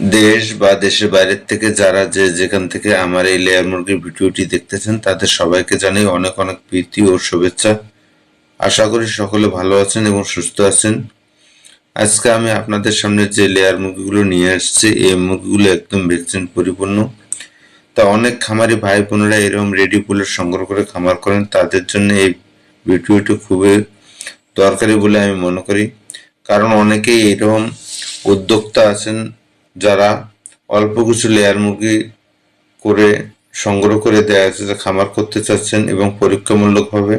দেশ বা দেশের বাইরের থেকে যারা যেখান থেকে আমার এই লেয়ার মুরগির ভিডিওটি দেখতেছেন তাদের সবাইকে জানাই অনেক অনেক প্রীতি ও শুভেচ্ছা। আশা করি সকলে ভালো আছেন এবং সুস্থ আছেন। আজকে আমি আপনাদের সামনে যে লেয়ার মুরগিগুলো নিয়ে আসছি, এই মুরগিগুলো একদম ভ্যাকসিন পরিপূর্ণ। তা অনেক খামারি ভাই বোনেরা এরকম রেডি পুলেট সংগ্রহ করে খামার করেন, তাদের জন্য এই ভিডিওটি খুবই দরকারি বলে আমি মনে করি। কারণ অনেকেই এরকম উদ্যোক্তা আছেন যারা অল্প কিছু লেয়ার মুরগি করে সংগ্রহ করে দেয়া যাচ্ছে যে খামার করতে চাচ্ছেন এবং পরীক্ষামূলকভাবে।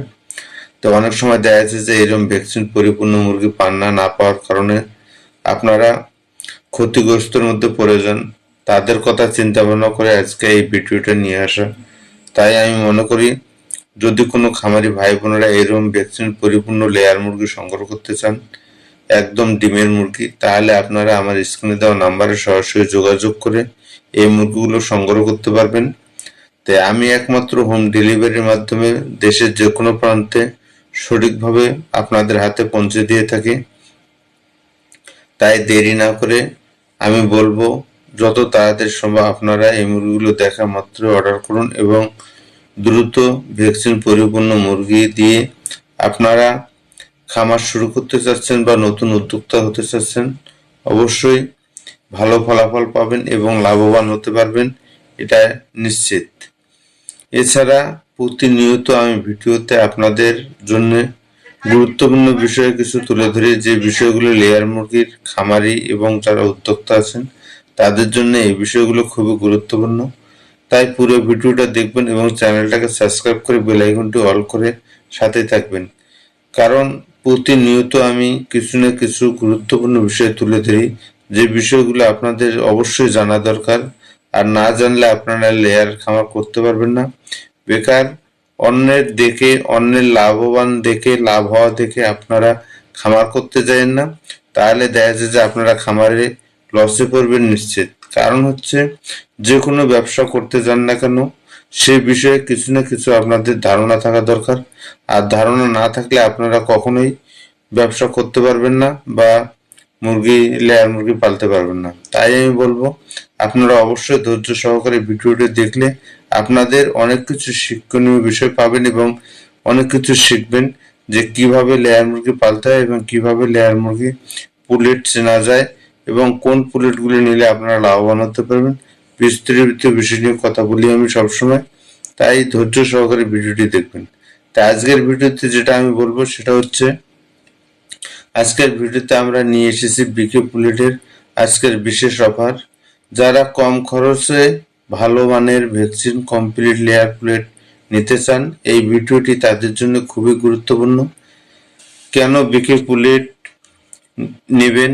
তো অনেক সময় দেখা যাচ্ছে যে এরকম ভ্যাকসিন পরিপূর্ণ মুরগি পান না পাওয়ার কারণে আপনারা ক্ষতিগ্রস্তের মধ্যে পড়ে যান। তাদের কথা চিন্তা ভাবনা করে আজকে এই ভিডিওটা নিয়ে আসা। তাই আমি মনে করি যদি কোনো খামারি ভাই বোনেরা এরকম ভ্যাকসিন পরিপূর্ণ লেয়ার মুরগি সংগ্রহ করতে চান, একদম ডিমের মুরগি, তাহলে আপনারা আমার স্ক্রিনে দেওয়া নাম্বারে সরাসরি যোগাযোগ করে এই মুরগিগুলো সংগ্রহ করতে পারবেন। তাই আমি একমাত্র হোম ডেলিভারির মাধ্যমে দেশের যে কোনো প্রান্তে সঠিকভাবে আপনাদের হাতে পৌঁছে দিয়ে থাকি। তাই দেরি না করে আমি বলবো যত তাড়াতাড়ি সম্ভব আপনারা এই মুরগিগুলো দেখা মাত্র অর্ডার করুন এবং দ্রুত ভ্যাকসিন পরিপূর্ণ মুরগি দিয়ে আপনারা খামার শুরু করতে চাচ্ছেন বা নতুন উদ্যোক্তা হতে চাচ্ছেন, অবশ্যই ভালো ফলাফল পাবেন এবং লাভবান হতে পারবেন, এটা নিশ্চিত। এছাড়া প্রতিনিয়ত আমি ভিডিওতে আপনাদের জন্য গুরুত্বপূর্ণ বিষয় কিছু তুলে ধরি, যে বিষয়গুলো লেয়ার মুরগির খামারি এবং যারা উদ্যোক্তা আছেন তাদের জন্য এই বিষয়গুলো খুবই গুরুত্বপূর্ণ। তাই পুরো ভিডিওটা দেখবেন এবং চ্যানেলটাকে সাবস্ক্রাইব করে বেল আইকনটি অল করে সাথে থাকবেন। কারণ প্রতিনিয়ত আমি কিছু না কিছু গুরুত্বপূর্ণ বিষয় তুলে ধরি, যে বিষয়গুলো আপনাদের অবশ্যই জানা দরকার। আর না জানলে আপনারা লেয়ার খামার করতে পারবেন না। বেকার অন্যের দেখে, অন্যের লাভবান দেখে, লাভ হওয়া দেখে আপনারা খামার করতে যাবেন না, তাহলে দেখা যায় যে আপনারা খামারে লসে পড়বেন নিশ্চিত। কারণ হচ্ছে যে কোনো ব্যবসা করতে যান না কেন সে বিষয়ে কিছু না কিছু আপনাদের ধারণা থাকা দরকার। আর ধারণা না থাকলে আপনারা কখনোই ব্যবসা করতে পারবেন না বা লেয়ার মুরগি পালতে পারবেন না। তাই আমি বলবো আপনারা অবশ্যই ধৈর্য সহকারে ভিডিওটি দেখলে আপনাদের অনেক কিছু শিক্ষণীয় বিষয় পাবেন এবং অনেক কিছু শিখবেন, যে কিভাবে লেয়ার মুরগি পালতে হয় এবং কিভাবে লেয়ার মুরগি পুলেট চেনা যায় এবং কোন পুলেটগুলি নিলে আপনারা লাভবান হতে পারবেন। বিস্তারিত বিষয় নিয়ে কথা বলি আমি সবসময়, তাই ধৈর্য সহকারে ভিডিওটি দেখবেন। তাই আজকের ভিডিওতে যেটা আমি বলবো সেটা হচ্ছে, আজকের ভিডিওতে আমরা নিয়ে এসেছি বিকে পুলেটের আজকের বিশেষ অফার। যারা কম খরচে ভালো মানের ভ্যাকসিন কমপ্লিট লেয়ার প্লেট নিতে চান, এই ভিডিওটি তাদের জন্য খুবই গুরুত্বপূর্ণ। কেন বিকে পুলেট নেবেন?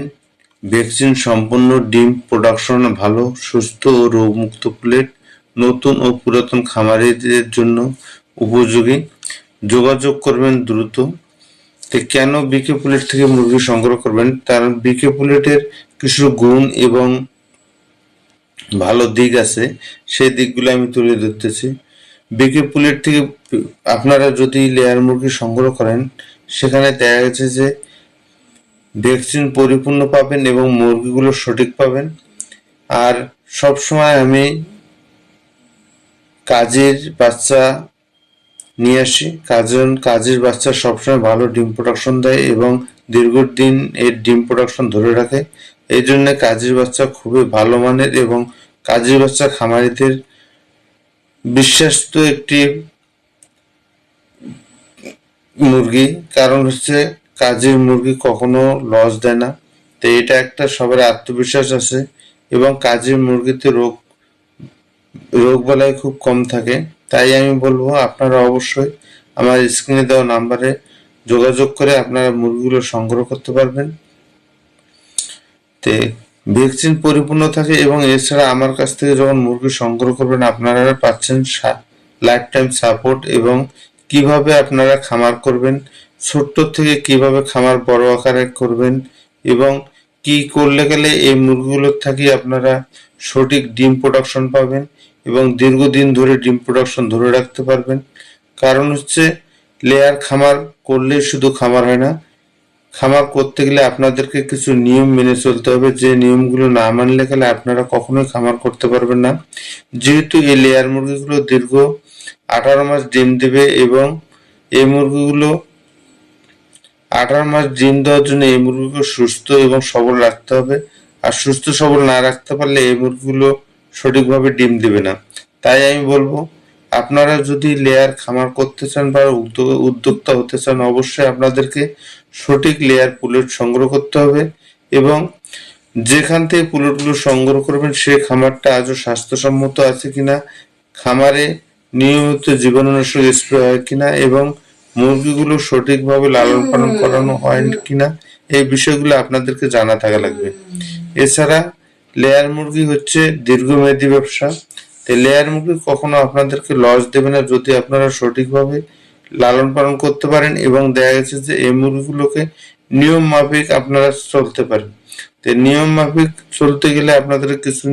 ভ্যাকসিন সম্পন্ন ডিম প্রোডাকশন ভালো, সুস্থ ও রোগমুক্ত পুলেট, নতুন ও পুরাতন খামারিদের জন্য উপযোগী। যোগাযোগ করবেন দ্রুত। তো কেন বিকে পুলেট থেকে মুরগি সংগ্রহ করবেন? কারণ বিকে পুলেটের কিছু গুণ এবং ভালো দিক আছে, সেই দিকগুলো আমি তুলে ধরতেছি। বিকে পুলেট থেকে আপনারা যদি লেয়ার মুরগি সংগ্রহ করেন, সেখানে দেখা গেছে যে ভ্যাকসিন পরিপূর্ণ পাবেন এবং মুরগিগুলো সঠিক পাবেন। আর সবসময় আমি কাজের বাচ্চা নিয়ে আসি, কারণ কাজের বাচ্চা সবসময় ভালো ডিম প্রোডাকশন দেয় এবং দীর্ঘদিন এর ডিম প্রোডাকশন ধরে রাখে। এই জন্য কাজের বাচ্চা খুবই ভালো মানের এবং কাজের বাচ্চা খামারিদের বিশ্বাস্ত একটি মুরগি। কারণ হচ্ছে কাজের মুরগি কখনো লস দেয় না। তো এটা একটা সবার আত্মবিশ্বাস আছে এবং কাজের মুরগিতে রোগ বালাই খুব কম থাকে। তাই আমি বলবো আপনারা অবশ্যই আমার স্ক্রিনে দেওয়া নাম্বারে যোগাযোগ করে আপনারা মুরগিগুলো সংগ্রহ করতে পারবেন। তে ভ্যাকসিন পরিপূর্ণ থাকে এবং এছাড়া আমার কাছ থেকে যখন মুরগি সংগ্রহ করবেন আপনারা পাচ্ছেন লাইফ টাইম সাপোর্ট এবং কিভাবে আপনারা খামার করবেন, ছোট্ট থেকে কিভাবে খামার বড় আকারে করবেন এবং কি করলে গেলে এই মুরগিগুলোর থেকে আপনারা সঠিক ডিম প্রোডাকশন পাবেন এবং দীর্ঘদিন ধরে ডিম প্রোডাকশন ধরে রাখতে পারবেন। কারণ হচ্ছে লেয়ার খামার করলে শুধু খামার হয় না, খামার করতে গেলে আপনাদেরকে কিছু নিয়ম মেনে চলতে হবে, যে নিয়মগুলো না মানলে গেলে আপনারা কখনোই খামার করতে পারবেন না। যেহেতু এই লেয়ার মুরগিগুলো দীর্ঘ 18 মাস ডিম দেবে এবং এই মুরগিগুলো 18 মাস ডিম দেওয়ার জন্য এই মুরগিগুলো সুস্থ এবং সবল রাখতে হবে। আর সুস্থ সবল না রাখতে পারলে এই মুরগিগুলো সঠিকভাবে ডিম দেবে না। তাই আমি বলবো, আপনারা যদি লেয়ার খামার করতে চান বা উদ্যোক্তা হতে চান, অবশ্যই আপনাদেরকে সঠিক লেয়ার পুলেট সংগ্রহ করতে হবে এবং যেখান থেকে পুলেটগুলো সংগ্রহ করবেন সে খামারটা আজও স্বাস্থ্যসম্মত আছে কিনা, খামারে নিয়মিত জীবাণুনাশক স্প্রে হয় কিনা এবং মুরগিগুলো সঠিকভাবে লালন পালন করানো হয় কিনা, এই বিষয়গুলো আপনাদেরকে জানা থাকা লাগবে। এছাড়া লেয়ার মুরগি হচ্ছে দীর্ঘমেয়াদী ব্যবসা। তাই লেয়ার মুরগি কখনো আপনাদেরকে লস দেবে না যদি আপনারা সঠিকভাবে লালন পালন করতে পারেন এবং দেখা গেছে যে এই মুরগিগুলোকে নিয়ম মাফিক আপনারা চলতে পারেন। তো নিয়ম মাফিক চলতে গেলে আপনাদের কিছু